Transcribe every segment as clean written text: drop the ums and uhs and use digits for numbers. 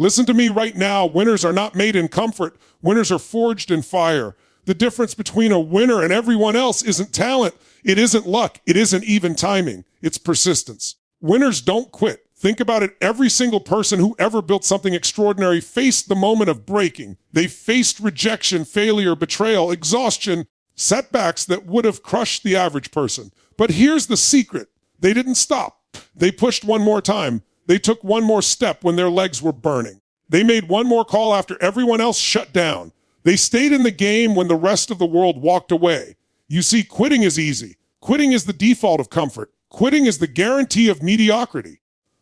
Listen to me right now. Winners are not made in comfort. Winners are forged in fire. The difference between a winner and everyone else isn't talent. It isn't luck. It isn't even timing. It's persistence. Winners don't quit. Think about it. Every single person who ever built something extraordinary faced the moment of breaking. They faced rejection, failure, betrayal, exhaustion, setbacks that would have crushed the average person. But here's the secret. They didn't stop. They pushed one more time. They took one more step when their legs were burning. They made one more call after everyone else shut down. They stayed in the game when the rest of the world walked away. You see, quitting is easy. Quitting is the default of comfort. Quitting is the guarantee of mediocrity.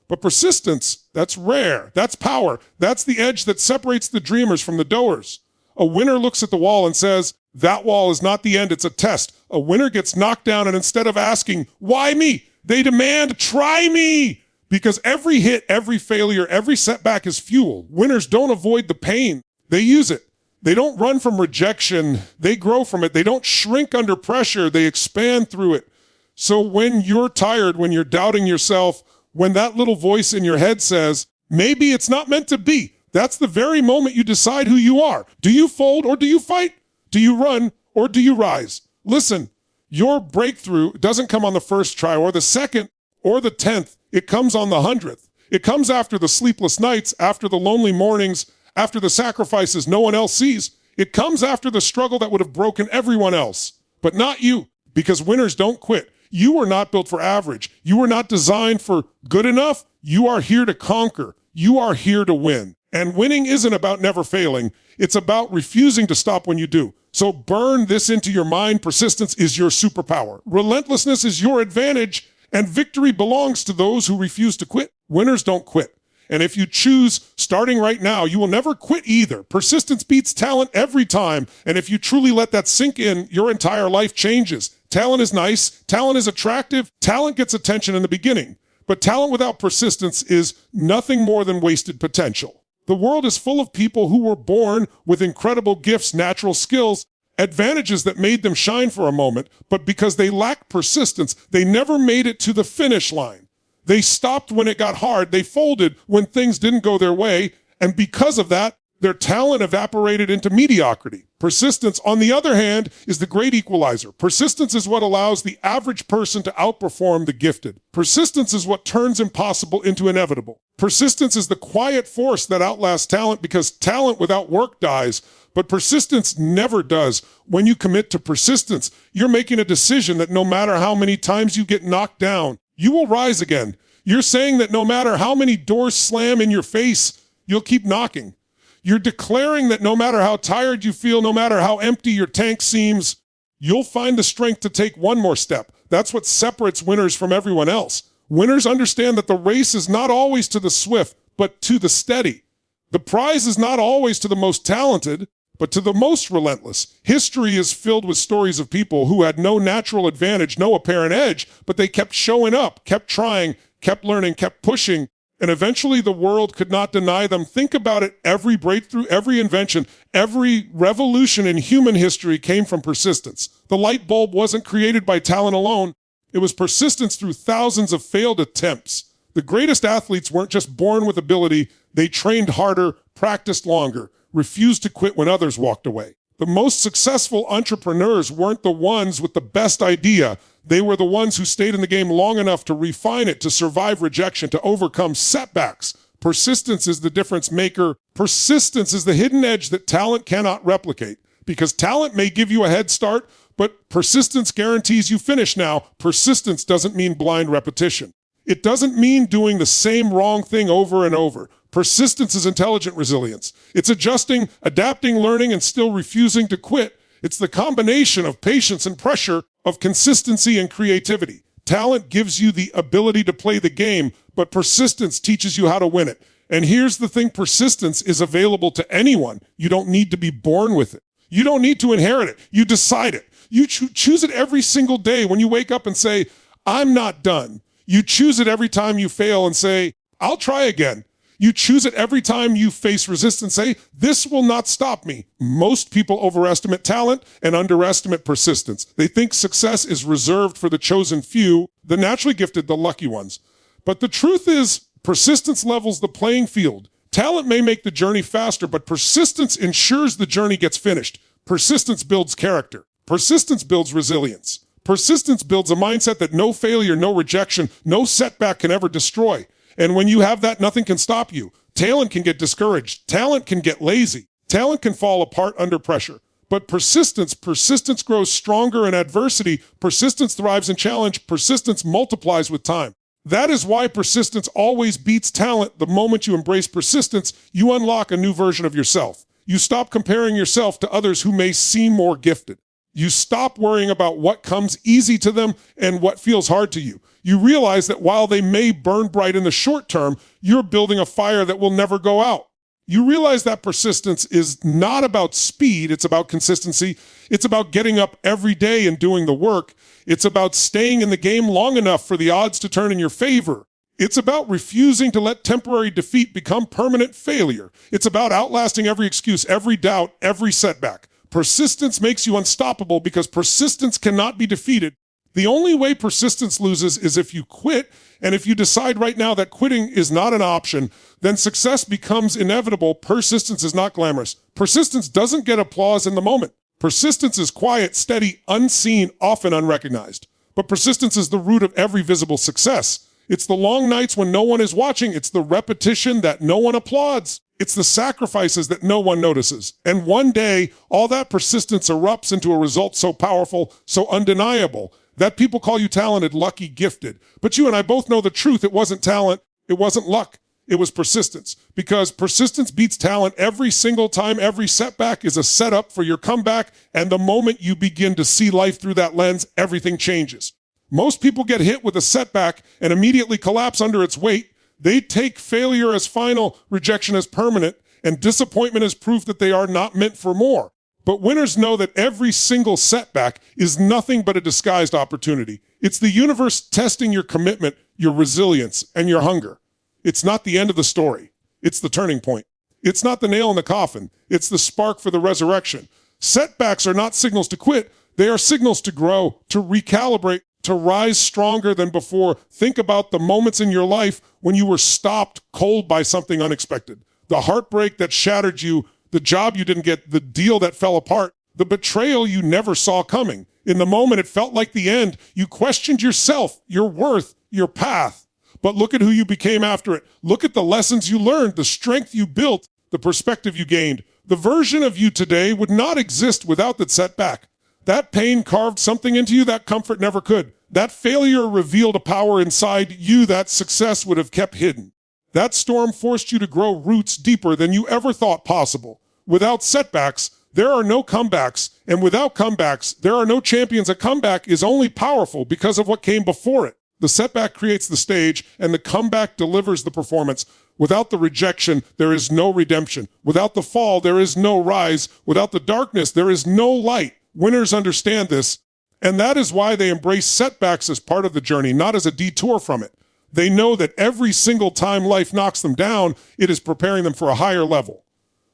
But persistence, that's rare. That's power. That's the edge that separates the dreamers from the doers. A winner looks at the wall and says, that wall is not the end, it's a test. A winner gets knocked down, and instead of asking, why me? They demand, try me. Because every hit, every failure, every setback is fuel. Winners don't avoid the pain. They use it. They don't run from rejection. They grow from it. They don't shrink under pressure. They expand through it. So when you're tired, when you're doubting yourself, when that little voice in your head says, maybe it's not meant to be, that's the very moment you decide who you are. Do you fold or do you fight? Do you run or do you rise? Listen, your breakthrough doesn't come on the first try or the second or the 10th. It comes on the 100th. It comes after the sleepless nights, after the lonely mornings, after the sacrifices no one else sees. It comes after the struggle that would have broken everyone else, but not you, because winners don't quit. You were not built for average. You were not designed for good enough. You are here to conquer. You are here to win. And winning isn't about never failing. It's about refusing to stop when you do. So burn this into your mind. Persistence is your superpower. Relentlessness is your advantage. And victory belongs to those who refuse to quit. Winners don't quit. And if you choose starting right now, you will never quit either. Persistence beats talent every time. And if you truly let that sink in, your entire life changes. Talent is nice. Talent is attractive. Talent gets attention in the beginning. But talent without persistence is nothing more than wasted potential. The world is full of people who were born with incredible gifts, natural skills, advantages that made them shine for a moment, but because they lacked persistence, they never made it to the finish line. They stopped when it got hard. They folded when things didn't go their way. And because of that, their talent evaporated into mediocrity. Persistence, on the other hand, is the great equalizer. Persistence is what allows the average person to outperform the gifted. Persistence is what turns impossible into inevitable. Persistence is the quiet force that outlasts talent, because talent without work dies. But persistence never does. When you commit to persistence, you're making a decision that no matter how many times you get knocked down, you will rise again. You're saying that no matter how many doors slam in your face, you'll keep knocking. You're declaring that no matter how tired you feel, no matter how empty your tank seems, you'll find the strength to take one more step. That's what separates winners from everyone else. Winners understand that the race is not always to the swift, but to the steady. The prize is not always to the most talented, but to the most relentless. History is filled with stories of people who had no natural advantage, no apparent edge, but they kept showing up, kept trying, kept learning, kept pushing, and eventually the world could not deny them. Think about it. Every breakthrough, every invention, every revolution in human history came from persistence. The light bulb wasn't created by talent alone. It was persistence through thousands of failed attempts. The greatest athletes weren't just born with ability. They trained harder, practiced longer, refused to quit when others walked away. The most successful entrepreneurs weren't the ones with the best idea. They were the ones who stayed in the game long enough to refine it, to survive rejection, to overcome setbacks. Persistence is the difference maker. Persistence is the hidden edge that talent cannot replicate. Because talent may give you a head start, but persistence guarantees you finish now. Persistence doesn't mean blind repetition. It doesn't mean doing the same wrong thing over and over. Persistence is intelligent resilience. It's adjusting, adapting, learning, and still refusing to quit. It's the combination of patience and pressure, of consistency and creativity. Talent gives you the ability to play the game, but persistence teaches you how to win it. And here's the thing, persistence is available to anyone. You don't need to be born with it. You don't need to inherit it. You decide it. You choose it every single day when you wake up and say, I'm not done. You choose it every time you fail and say, I'll try again. You choose it every time you face resistance. Say, this will not stop me. Most people overestimate talent and underestimate persistence. They think success is reserved for the chosen few, the naturally gifted, the lucky ones. But the truth is, persistence levels the playing field. Talent may make the journey faster, but persistence ensures the journey gets finished. Persistence builds character. Persistence builds resilience. Persistence builds a mindset that no failure, no rejection, no setback can ever destroy. And when you have that, nothing can stop you. Talent can get discouraged. Talent can get lazy. Talent can fall apart under pressure. But persistence grows stronger in adversity. Persistence thrives in challenge. Persistence multiplies with time. That is why persistence always beats talent. The moment you embrace persistence, you unlock a new version of yourself. You stop comparing yourself to others who may seem more gifted. You stop worrying about what comes easy to them and what feels hard to you. You realize that while they may burn bright in the short term, you're building a fire that will never go out. You realize that persistence is not about speed, it's about consistency. It's about getting up every day and doing the work. It's about staying in the game long enough for the odds to turn in your favor. It's about refusing to let temporary defeat become permanent failure. It's about outlasting every excuse, every doubt, every setback. Persistence makes you unstoppable because persistence cannot be defeated. The only way persistence loses is if you quit, and if you decide right now that quitting is not an option, then success becomes inevitable. Persistence is not glamorous. Persistence doesn't get applause in the moment. Persistence is quiet, steady, unseen, often unrecognized. But persistence is the root of every visible success. It's the long nights when no one is watching. It's the repetition that no one applauds. It's the sacrifices that no one notices. And one day, all that persistence erupts into a result so powerful, so undeniable, that people call you talented, lucky, gifted. But you and I both know the truth. It wasn't talent. It wasn't luck. It was persistence. Because persistence beats talent every single time. Every setback is a setup for your comeback. And the moment you begin to see life through that lens, everything changes. Most people get hit with a setback and immediately collapse under its weight. They take failure as final, rejection as permanent, and disappointment as proof that they are not meant for more. But winners know that every single setback is nothing but a disguised opportunity. It's the universe testing your commitment, your resilience, and your hunger. It's not the end of the story. It's the turning point. It's not the nail in the coffin. It's the spark for the resurrection. Setbacks are not signals to quit. They are signals to grow, to recalibrate, to rise stronger than before. Think about the moments in your life when you were stopped cold by something unexpected. The heartbreak that shattered you, the job you didn't get, the deal that fell apart, the betrayal you never saw coming. In the moment, it felt like the end. You questioned yourself, your worth, your path. But look at who you became after it. Look at the lessons you learned, the strength you built, the perspective you gained. The version of you today would not exist without that setback. That pain carved something into you that comfort never could. That failure revealed a power inside you that success would have kept hidden. That storm forced you to grow roots deeper than you ever thought possible. Without setbacks, there are no comebacks. And without comebacks, there are no champions. A comeback is only powerful because of what came before it. The setback creates the stage, and the comeback delivers the performance. Without the rejection, there is no redemption. Without the fall, there is no rise. Without the darkness, there is no light. Winners understand this, and that is why they embrace setbacks as part of the journey, not as a detour from it. They know that every single time life knocks them down, it is preparing them for a higher level.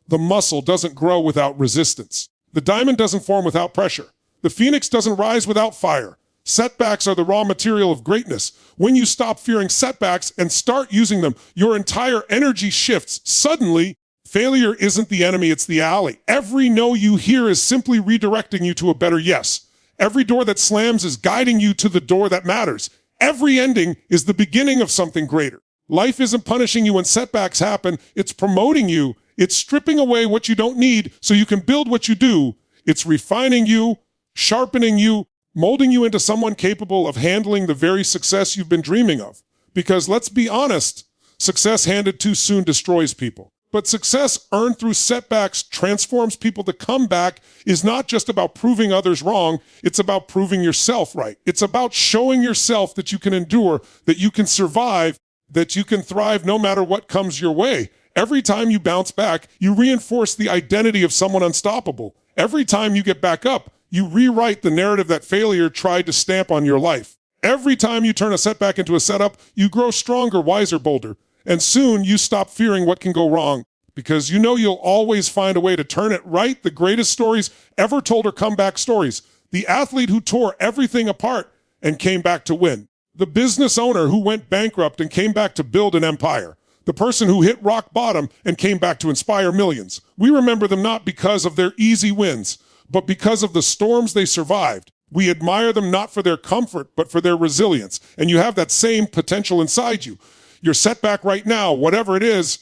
The muscle doesn't grow without resistance. The diamond doesn't form without pressure. The phoenix doesn't rise without fire. Setbacks are the raw material of greatness. When you stop fearing setbacks and start using them, your entire energy shifts. Suddenly, failure isn't the enemy, it's the ally. Every no you hear is simply redirecting you to a better yes. Every door that slams is guiding you to the door that matters. Every ending is the beginning of something greater. Life isn't punishing you when setbacks happen. It's promoting you. It's stripping away what you don't need so you can build what you do. It's refining you, sharpening you, molding you into someone capable of handling the very success you've been dreaming of. Because let's be honest, success handed too soon destroys people. But success earned through setbacks transforms people. The comeback is not just about proving others wrong. It's about proving yourself right. It's about showing yourself that you can endure, that you can survive, that you can thrive no matter what comes your way. Every time you bounce back, you reinforce the identity of someone unstoppable. Every time you get back up, you rewrite the narrative that failure tried to stamp on your life. Every time you turn a setback into a setup, you grow stronger, wiser, bolder. And soon you stop fearing what can go wrong because you know you'll always find a way to turn it right. The greatest stories ever told are comeback stories. The athlete who tore everything apart and came back to win. The business owner who went bankrupt and came back to build an empire. The person who hit rock bottom and came back to inspire millions. We remember them not because of their easy wins, but because of the storms they survived. We admire them not for their comfort, but for their resilience. And you have that same potential inside you. Your setback right now, whatever it is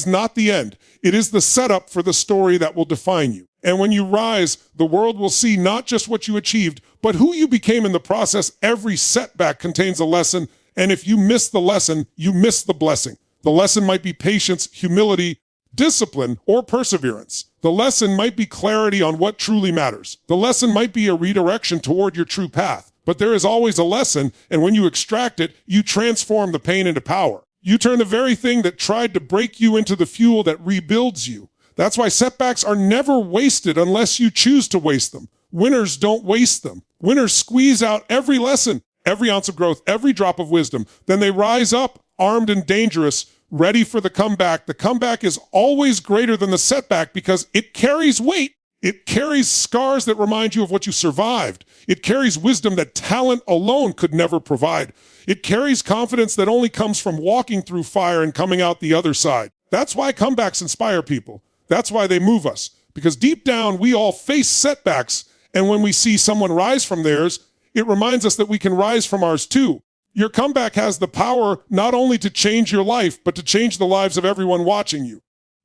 not the end. It is the setup for the story that will define you. And when you rise, the world will see not just what you achieved, but who you became in the process. Every setback contains a lesson, and if you miss the lesson, you miss the blessing. The lesson might be patience, humility, discipline, or perseverance. The lesson might be clarity on what truly matters. The lesson might be a redirection toward your true path. But there is always a lesson, and when you extract it, you transform the pain into power. You turn the very thing that tried to break you into the fuel that rebuilds you. That's why setbacks are never wasted unless you choose to waste them. Winners don't waste them. Winners squeeze out every lesson, every ounce of growth, every drop of wisdom. Then they rise up, armed and dangerous, ready for the comeback. The comeback is always greater than the setback because it carries weight. It carries scars that remind you of what you survived. It carries wisdom that talent alone could never provide. It carries confidence that only comes from walking through fire and coming out the other side. That's why comebacks inspire people. That's why they move us. Because deep down, we all face setbacks. And when we see someone rise from theirs, it reminds us that we can rise from ours too. Your comeback has the power not only to change your life, but to change the lives of everyone watching you.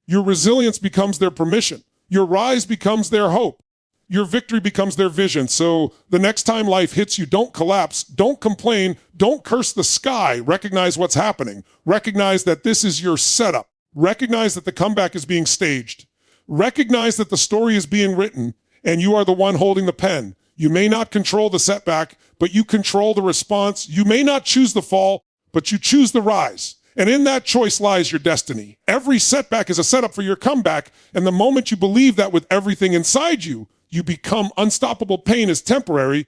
Your resilience becomes their permission. Your rise becomes their hope. Your victory becomes their vision. So the next time life hits you, don't collapse, don't complain, don't curse the sky. Recognize what's happening. Recognize that this is your setup. Recognize that the comeback is being staged. Recognize that the story is being written, and you are the one holding the pen. You may not control the setback, but you control the response. You may not choose the fall, but you choose the rise. And in that choice lies your destiny. Every setback is a setup for your comeback, and the moment you believe that with everything inside you, you become unstoppable. Pain is temporary,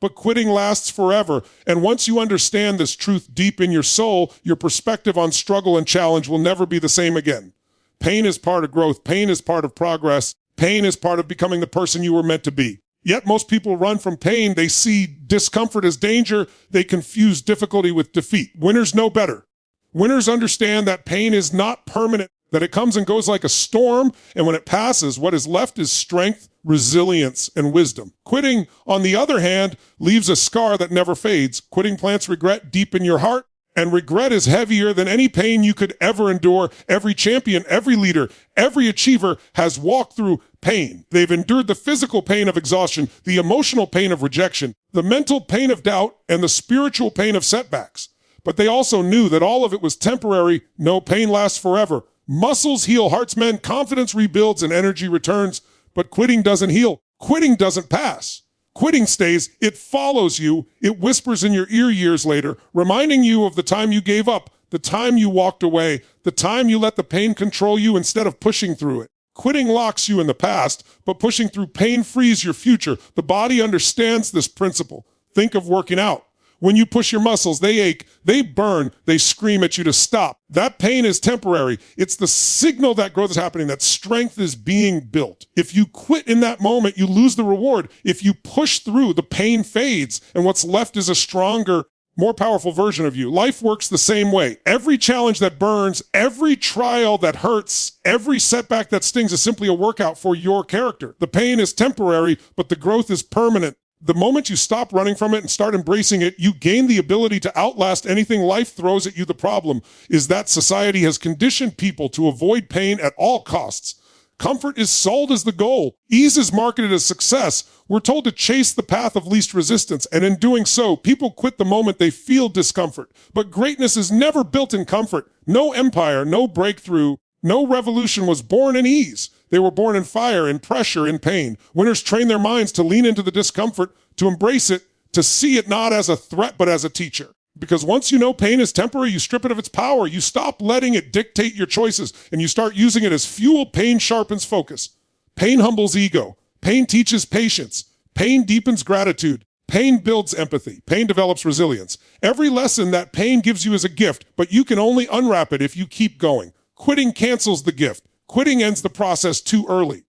but quitting lasts forever. And once you understand this truth deep in your soul, your perspective on struggle and challenge will never be the same again. Pain is part of growth. Pain is part of progress. Pain is part of becoming the person you were meant to be. Yet most people run from pain. They see discomfort as danger. They confuse difficulty with defeat. Winners know better. Winners understand that pain is not permanent, that it comes and goes like a storm, and when it passes, what is left is strength, resilience, and wisdom. Quitting, on the other hand, leaves a scar that never fades. Quitting plants regret deep in your heart, and regret is heavier than any pain you could ever endure. Every champion, every leader, every achiever has walked through pain. They've endured the physical pain of exhaustion, the emotional pain of rejection, the mental pain of doubt, and the spiritual pain of setbacks. But they also knew that all of it was temporary. No pain lasts forever. Muscles heal hearts mend, confidence rebuilds, and energy returns. But quitting doesn't heal. Quitting doesn't pass. Quitting stays. It follows you. It whispers in your ear years later, reminding you of the time you gave up, the time you walked away, the time you let the pain control you instead of pushing through it. Quitting locks you in the past, but pushing through pain frees your future. The body understands this principle. Think of working out. When you push your muscles, they ache, they burn, they scream at you to stop. That pain is temporary. It's the signal that growth is happening, that strength is being built. If you quit in that moment, you lose the reward. If you push through, the pain fades, and what's left is a stronger, more powerful version of you. Life works the same way. Every challenge that burns, every trial that hurts, every setback that stings is simply a workout for your character. The pain is temporary, but the growth is permanent. The moment you stop running from it and start embracing it, you gain the ability to outlast anything life throws at you. The problem is that society has conditioned people to avoid pain at all costs. Comfort is sold as the goal. Ease is marketed as success. We're told to chase the path of least resistance, and in doing so, people quit the moment they feel discomfort. But greatness is never built in comfort. No empire, no breakthrough, no revolution was born in ease. They were born in fire, in pressure, in pain. Winners train their minds to lean into the discomfort, to embrace it, to see it not as a threat, but as a teacher. Because once you know pain is temporary, you strip it of its power. You stop letting it dictate your choices, and you start using it as fuel. Pain sharpens focus. Pain humbles ego. Pain teaches patience. Pain deepens gratitude. Pain builds empathy. Pain develops resilience. Every lesson that pain gives you is a gift, but you can only unwrap it if you keep going. Quitting cancels the gift. Quitting ends the process too early.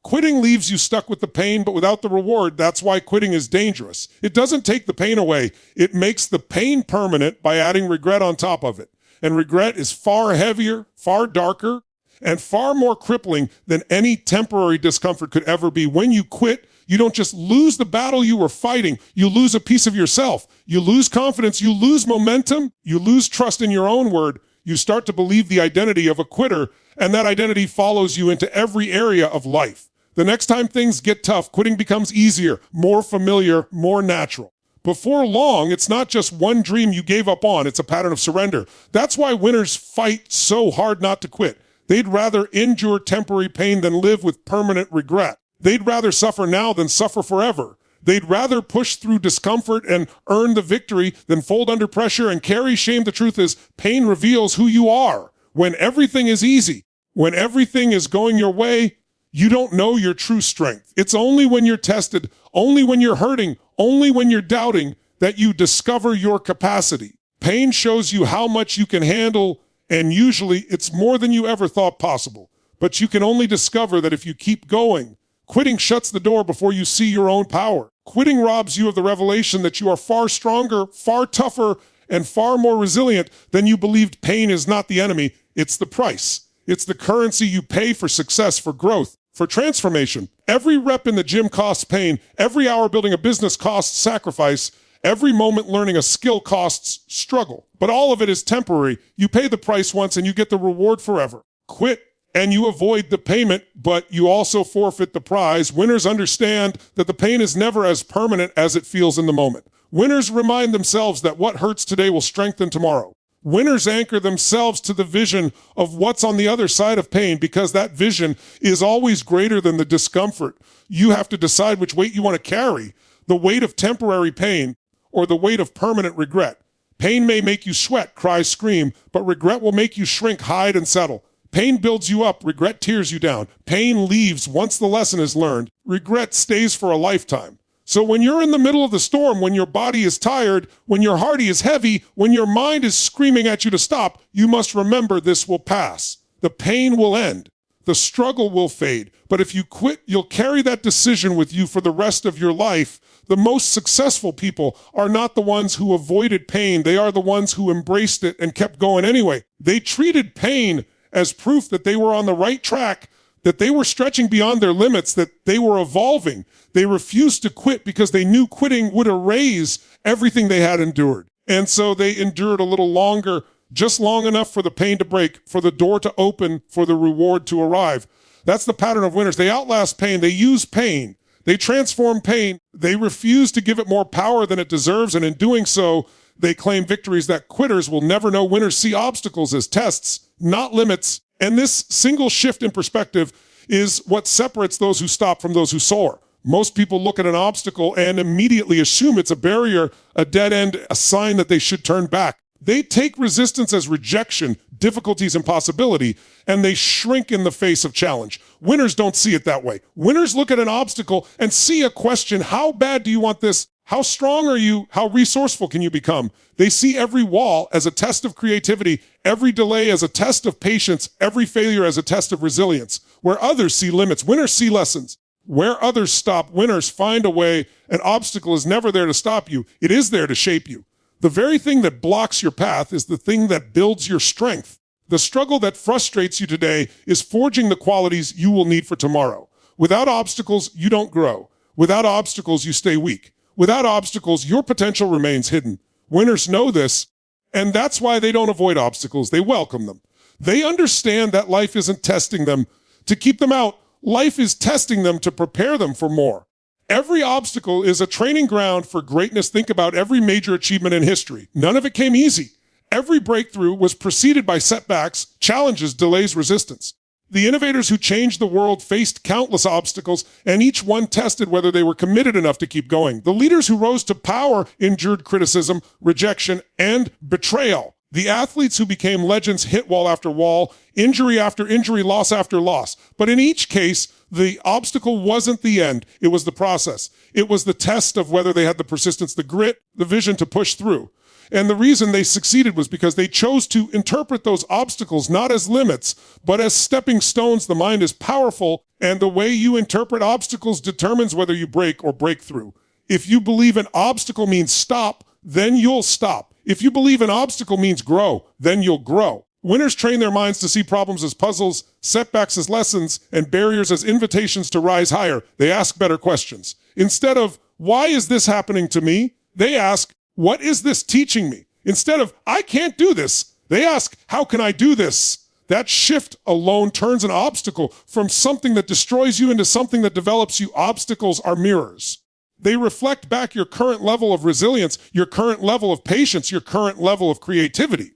Quitting leaves you stuck with the pain, but without the reward. That's why quitting is dangerous. It doesn't take the pain away. It makes the pain permanent by adding regret on top of it. And regret is far heavier, far darker, and far more crippling than any temporary discomfort could ever be. When you quit, you don't just lose the battle you were fighting, you lose a piece of yourself. You lose confidence, you lose momentum, you lose trust in your own word. You start to believe the identity of a quitter, and that identity follows you into every area of life. The next time things get tough, quitting becomes easier, more familiar, more natural. Before long, it's not just one dream you gave up on, it's a pattern of surrender. That's why winners fight so hard not to quit. They'd rather endure temporary pain than live with permanent regret. They'd rather suffer now than suffer forever. They'd rather push through discomfort and earn the victory than fold under pressure and carry shame. The truth is, pain reveals who you are. When everything is easy, when everything is going your way, you don't know your true strength. It's only when you're tested, only when you're hurting, only when you're doubting that you discover your capacity. Pain shows you how much you can handle, and usually it's more than you ever thought possible. But you can only discover that if you keep going. Quitting shuts the door before you see your own power. Quitting robs you of the revelation that you are far stronger, far tougher, and far more resilient than you believed. Pain is not the enemy, it's the price. It's the currency you pay for success, for growth, for transformation. Every rep in the gym costs pain. Every hour building a business costs sacrifice. Every moment learning a skill costs struggle. But all of it is temporary. You pay the price once and you get the reward forever. Quit and you avoid the payment, but you also forfeit the prize. Winners understand that the pain is never as permanent as it feels in the moment. Winners remind themselves that what hurts today will strengthen tomorrow. Winners anchor themselves to the vision of what's on the other side of pain, because that vision is always greater than the discomfort. You have to decide which weight you want to carry, the weight of temporary pain or the weight of permanent regret. Pain may make you sweat, cry, scream, but regret will make you shrink, hide, and settle. Pain builds you up, regret tears you down. Pain leaves once the lesson is learned. Regret stays for a lifetime. So when you're in the middle of the storm, when your body is tired, when your heart is heavy, when your mind is screaming at you to stop, you must remember this will pass. The pain will end. The struggle will fade. But if you quit, you'll carry that decision with you for the rest of your life. The most successful people are not the ones who avoided pain. They are the ones who embraced it and kept going anyway. They treated pain as proof that they were on the right track, that they were stretching beyond their limits, that they were evolving. They refused to quit because they knew quitting would erase everything they had endured. And so they endured a little longer, just long enough for the pain to break, for the door to open, for the reward to arrive. That's the pattern of winners. They outlast pain. They use pain. They transform pain. They refuse to give it more power than it deserves. And in doing so, they claim victories that quitters will never know. Winners see obstacles as tests, not limits. And this single shift in perspective is what separates those who stop from those who soar. Most people look at an obstacle and immediately assume it's a barrier, a dead end, a sign that they should turn back. They take resistance as rejection, difficulties, impossibility, and they shrink in the face of challenge. Winners don't see it that way. Winners look at an obstacle and see a question: how bad do you want this? How strong are you? How resourceful can you become? They see every wall as a test of creativity, every delay as a test of patience, every failure as a test of resilience. Where others see limits, winners see lessons. Where others stop, winners find a way. An obstacle is never there to stop you. It is there to shape you. The very thing that blocks your path is the thing that builds your strength. The struggle that frustrates you today is forging the qualities you will need for tomorrow. Without obstacles, you don't grow. Without obstacles, you stay weak. Without obstacles, your potential remains hidden. Winners know this, and that's why they don't avoid obstacles. They welcome them. They understand that life isn't testing them to keep them out. Life is testing them to prepare them for more. Every obstacle is a training ground for greatness. Think about every major achievement in history. None of it came easy. Every breakthrough was preceded by setbacks, challenges, delays, resistance. The innovators who changed the world faced countless obstacles, and each one tested whether they were committed enough to keep going. The leaders who rose to power endured criticism, rejection, and betrayal. The athletes who became legends hit wall after wall, injury after injury, loss after loss. But in each case, the obstacle wasn't the end. It was the process. It was the test of whether they had the persistence, the grit, the vision to push through. And the reason they succeeded was because they chose to interpret those obstacles not as limits, but as stepping stones. The mind is powerful, and the way you interpret obstacles determines whether you break or break through. If you believe an obstacle means stop, then you'll stop. If you believe an obstacle means grow, then you'll grow. Winners train their minds to see problems as puzzles, setbacks as lessons, and barriers as invitations to rise higher. They ask better questions. Instead of, why is this happening to me? They ask, what is this teaching me? Instead of, I can't do this, they ask, how can I do this? That shift alone turns an obstacle from something that destroys you into something that develops you. Obstacles are mirrors. They reflect back your current level of resilience, your current level of patience, your current level of creativity.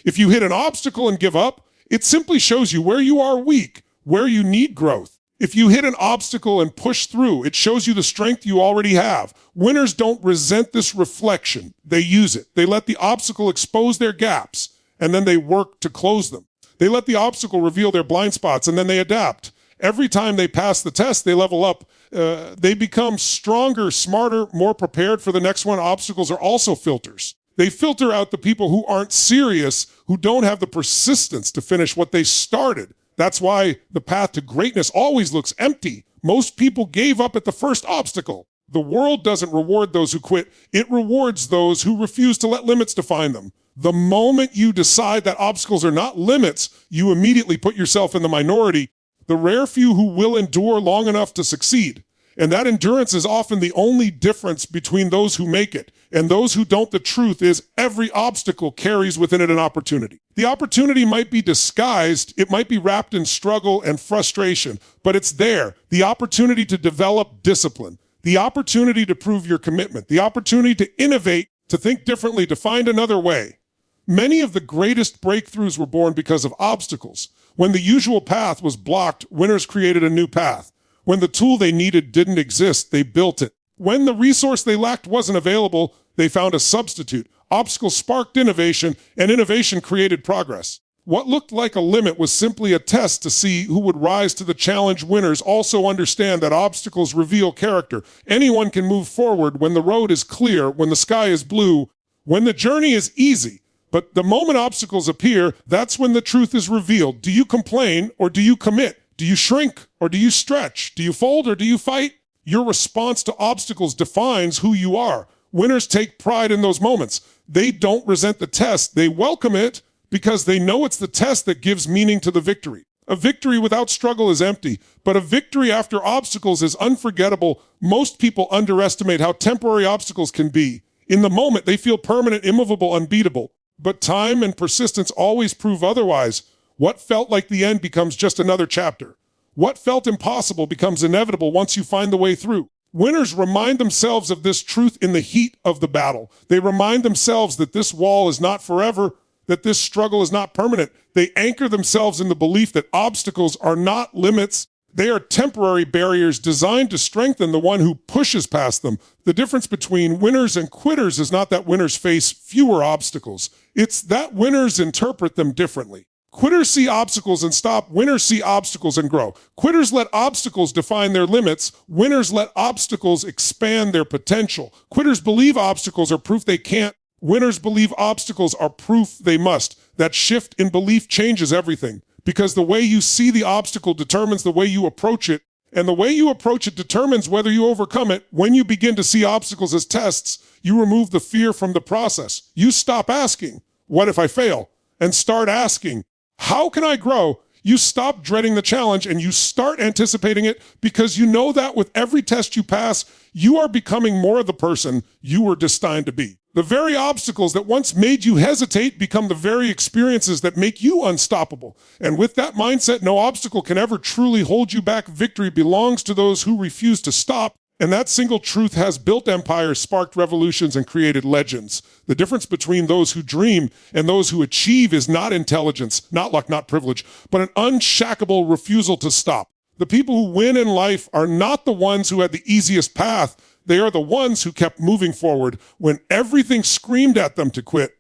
If you hit an obstacle and give up, it simply shows you where you are weak, where you need growth. If you hit an obstacle and push through, it shows you the strength you already have. Winners don't resent this reflection. They use it. They let the obstacle expose their gaps, and then they work to close them. They let the obstacle reveal their blind spots, and then they adapt. Every time they pass the test, they level up. They become stronger, smarter, more prepared for the next one. Obstacles are also filters. They filter out the people who aren't serious, who don't have the persistence to finish what they started. That's why the path to greatness always looks empty. Most people gave up at the first obstacle. The world doesn't reward those who quit. It rewards those who refuse to let limits define them. The moment you decide that obstacles are not limits, you immediately put yourself in the minority, the rare few who will endure long enough to succeed. And that endurance is often the only difference between those who make it and those who don't. The truth is, every obstacle carries within it an opportunity. The opportunity might be disguised, it might be wrapped in struggle and frustration, but it's there. The opportunity to develop discipline, the opportunity to prove your commitment, the opportunity to innovate, to think differently, to find another way. Many of the greatest breakthroughs were born because of obstacles. When the usual path was blocked, winners created a new path. When the tool they needed didn't exist, they built it. When the resource they lacked wasn't available, they found a substitute. Obstacles sparked innovation, and innovation created progress. What looked like a limit was simply a test to see who would rise to the challenge. Winners also understand that obstacles reveal character. Anyone can move forward when the road is clear, when the sky is blue, when the journey is easy. But the moment obstacles appear, that's when the truth is revealed. Do you complain or do you commit? Do you shrink or do you stretch? Do you fold or do you fight? Your response to obstacles defines who you are. Winners take pride in those moments. They don't resent the test. They welcome it because they know it's the test that gives meaning to the victory. A victory without struggle is empty, but a victory after obstacles is unforgettable. Most people underestimate how temporary obstacles can be. In the moment, they feel permanent, immovable, unbeatable. But time and persistence always prove otherwise. What felt like the end becomes just another chapter. What felt impossible becomes inevitable once you find the way through. Winners remind themselves of this truth in the heat of the battle. They remind themselves that this wall is not forever, that this struggle is not permanent. They anchor themselves in the belief that obstacles are not limits. They are temporary barriers designed to strengthen the one who pushes past them. The difference between winners and quitters is not that winners face fewer obstacles. It's that winners interpret them differently. Quitters see obstacles and stop. Winners see obstacles and grow. Quitters let obstacles define their limits. Winners let obstacles expand their potential. Quitters believe obstacles are proof they can't. Winners believe obstacles are proof they must. That shift in belief changes everything, because the way you see the obstacle determines the way you approach it, and the way you approach it determines whether you overcome it. When you begin to see obstacles as tests, you remove the fear from the process. You stop asking, what if I fail? And start asking, how can I grow? You stop dreading the challenge and you start anticipating it, because you know that with every test you pass, you are becoming more of the person you were destined to be. The very obstacles that once made you hesitate become the very experiences that make you unstoppable. And with that mindset, no obstacle can ever truly hold you back. Victory belongs to those who refuse to stop. And that single truth has built empires, sparked revolutions, and created legends. The difference between those who dream and those who achieve is not intelligence, not luck, not privilege, but an unshackable refusal to stop. The people who win in life are not the ones who had the easiest path. They are the ones who kept moving forward when everything screamed at them to quit.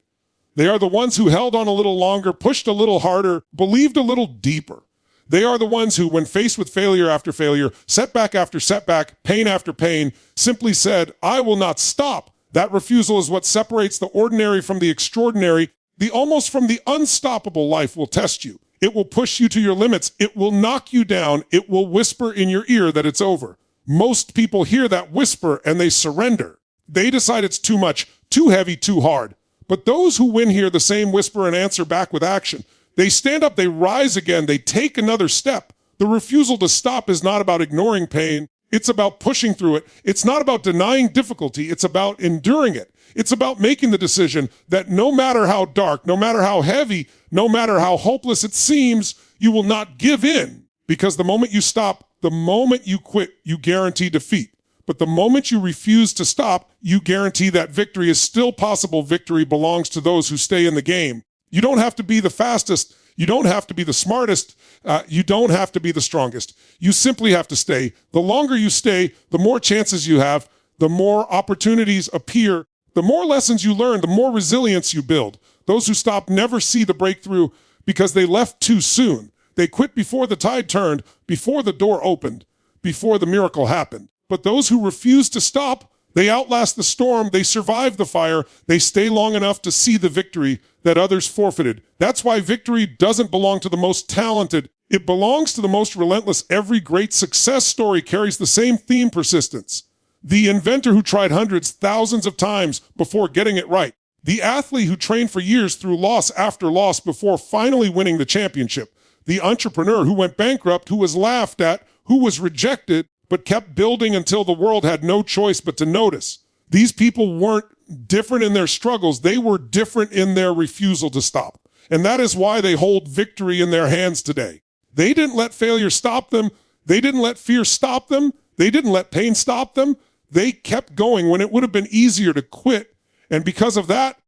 They are the ones who held on a little longer, pushed a little harder, believed a little deeper. They are the ones who, when faced with failure after failure, setback after setback, pain after pain, simply said, I will not stop. That refusal is what separates the ordinary from the extraordinary. The almost from the unstoppable life will test you. It will push you to your limits. It will knock you down. It will whisper in your ear that it's over. Most people hear that whisper and they surrender. They decide it's too much, too heavy, too hard. But those who win here the same whisper and answer back with action. They stand up, they rise again, they take another step. The refusal to stop is not about ignoring pain. It's about pushing through it. It's not about denying difficulty. It's about enduring it. It's about making the decision that no matter how dark, no matter how heavy, no matter how hopeless it seems, you will not give in. Because the moment you stop, the moment you quit, you guarantee defeat. But the moment you refuse to stop, you guarantee that victory is still possible. Victory belongs to those who stay in the game. You don't have to be the fastest. You don't have to be the smartest. You don't have to be the strongest. You simply have to stay. The longer you stay, the more chances you have, the more opportunities appear, the more lessons you learn, the more resilience you build. Those who stop never see the breakthrough because they left too soon. They quit before the tide turned, before the door opened, before the miracle happened. But those who refuse to stop, they outlast the storm, they survive the fire, they stay long enough to see the victory that others forfeited. That's why victory doesn't belong to the most talented. It belongs to the most relentless. Every great success story carries the same theme: persistence. The inventor who tried hundreds, thousands of times before getting it right. The athlete who trained for years through loss after loss before finally winning the championship. The entrepreneur who went bankrupt, who was laughed at, who was rejected, but kept building until the world had no choice but to notice. These people weren't different in their struggles. They were different in their refusal to stop. And that is why they hold victory in their hands today. They didn't let failure stop them. They didn't let fear stop them. They didn't let pain stop them. They kept going when it would have been easier to quit. And because of that,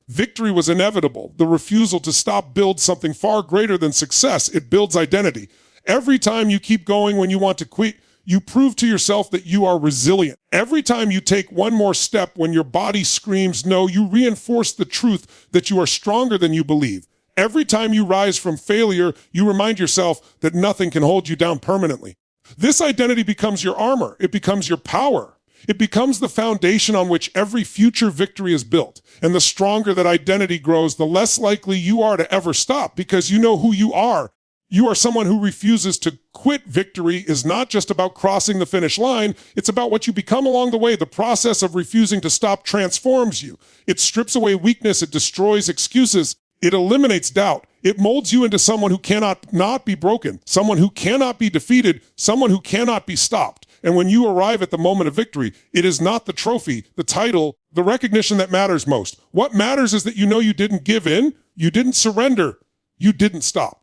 victory was inevitable. The refusal to stop builds something far greater than success. It builds identity. Every time you keep going when you want to quit, you prove to yourself that you are resilient. Every time you take one more step when your body screams no, you reinforce the truth that you are stronger than you believe. Every time you rise from failure, you remind yourself that nothing can hold you down permanently. This identity becomes your armor. It becomes your power. It becomes the foundation on which every future victory is built. And the stronger that identity grows, the less likely you are to ever stop, because you know who you are. You are someone who refuses to quit. Victory is not just about crossing the finish line. It's about what you become along the way. The process of refusing to stop transforms you. It strips away weakness. It destroys excuses. It eliminates doubt. It molds you into someone who cannot not be broken, someone who cannot be defeated, someone who cannot be stopped. And when you arrive at the moment of victory, it is not the trophy, the title, the recognition that matters most. What matters is that you know you didn't give in, you didn't surrender, you didn't stop.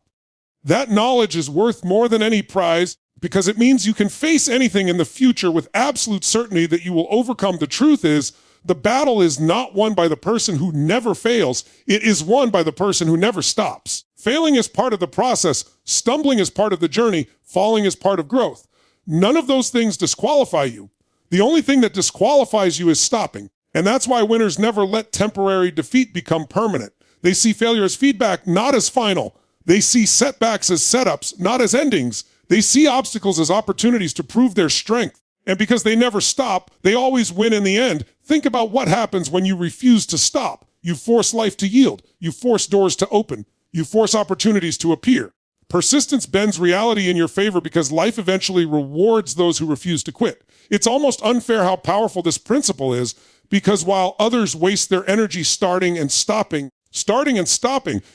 That knowledge is worth more than any prize, because it means you can face anything in the future with absolute certainty that you will overcome. The truth is, the battle is not won by the person who never fails. It is won by the person who never stops. Failing is part of the process. Stumbling is part of the journey. Falling is part of growth. None of those things disqualify you. The only thing that disqualifies you is stopping. And that's why winners never let temporary defeat become permanent. They see failure as feedback, not as final. They see setbacks as setups, not as endings. They see obstacles as opportunities to prove their strength. And because they never stop, they always win in the end. Think about what happens when you refuse to stop. You force life to yield. You force doors to open. You force opportunities to appear. Persistence bends reality in your favor because life eventually rewards those who refuse to quit. It's almost unfair how powerful this principle is, because while others waste their energy starting and stopping,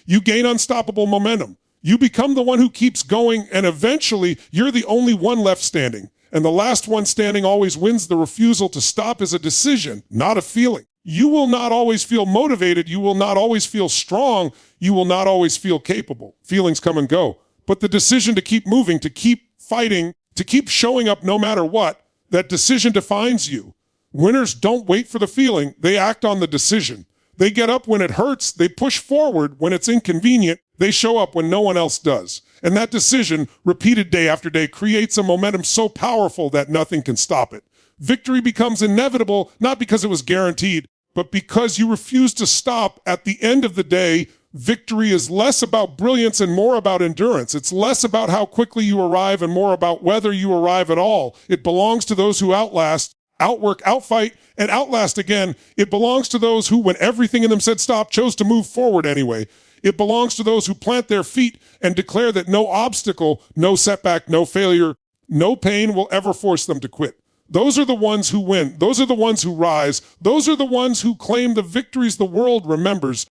you gain unstoppable momentum. You become the one who keeps going, and eventually you're the only one left standing. And the last one standing always wins. The refusal to stop is a decision, not a feeling. You will not always feel motivated. You will not always feel strong. You will not always feel capable. Feelings come and go. But the decision to keep moving, to keep fighting, to keep showing up no matter what, that decision defines you. Winners don't wait for the feeling. They act on the decision. They get up when it hurts. They push forward when it's inconvenient. They show up when no one else does. And that decision, repeated day after day, creates a momentum so powerful that nothing can stop it. Victory becomes inevitable, not because it was guaranteed, but because you refuse to stop. At the end of the day, victory is less about brilliance and more about endurance. It's less about how quickly you arrive and more about whether you arrive at all. It belongs to those who outlast, outwork, outfight, and outlast again. It belongs to those who, when everything in them said stop, chose to move forward anyway. It belongs to those who plant their feet and declare that no obstacle, no setback, no failure, no pain will ever force them to quit. Those are the ones who win. Those are the ones who rise. Those are the ones who claim the victories the world remembers.